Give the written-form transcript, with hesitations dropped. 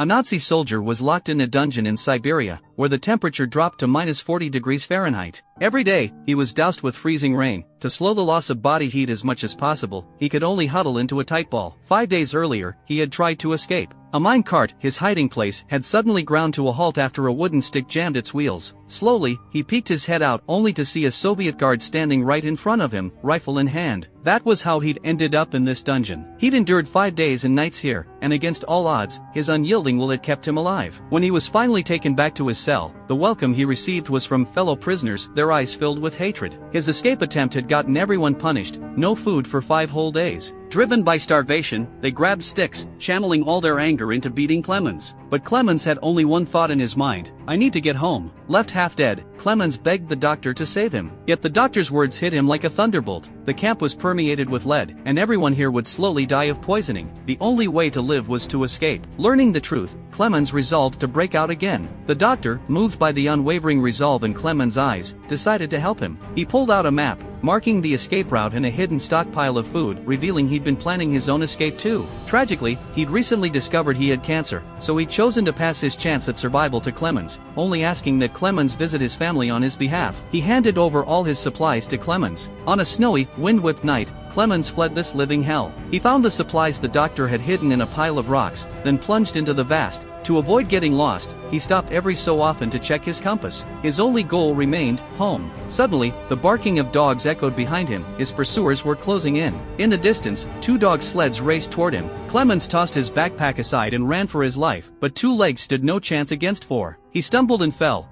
A Nazi soldier was locked in a dungeon in Siberia, where the temperature dropped to -40 degrees Fahrenheit. Every day, he was doused with freezing rain. To slow the loss of body heat as much as possible, he could only huddle into a tight ball. 5 days earlier, he had tried to escape. A mine cart, his hiding place, had suddenly ground to a halt after a wooden stick jammed its wheels. Slowly, he peeked his head out only to see a Soviet guard standing right in front of him, rifle in hand. That was how he'd ended up in this dungeon. He'd endured 5 days and nights here, and against all odds, his unyielding will had kept him alive. When he was finally taken back to his cell, the welcome he received was from fellow prisoners, their eyes filled with hatred. His escape attempt had gotten everyone punished, no food for 5 whole days. Driven by starvation, they grabbed sticks, channeling all their anger into beating Clemens. But Clemens had only one thought in his mind: I need to get home. Left half dead, Clemens begged the doctor to save him. Yet the doctor's words hit him like a thunderbolt. The camp was permeated with lead, and everyone here would slowly die of poisoning. The only way to live was to escape. Learning the truth, Clemens resolved to break out again. The doctor, moved by the unwavering resolve in Clemens' eyes, decided to help him. He pulled out a map, marking the escape route and a hidden stockpile of food, revealing he'd been planning his own escape too. Tragically, he'd recently discovered he had cancer, so he'd chosen to pass his chance at survival to Clemens, only asking that Clemens visit his family on his behalf. He handed over all his supplies to Clemens. On a snowy, wind-whipped night, Clemens fled this living hell. He found the supplies the doctor had hidden in a pile of rocks, then plunged into the vast. To avoid getting lost, he stopped every so often to check his compass. His only goal remained home. Suddenly, the barking of dogs echoed behind him. His pursuers were closing in. In the distance, 2 dog sleds raced toward him. Clemens tossed his backpack aside and ran for his life, but 2 legs stood no chance against 4. He stumbled and fell,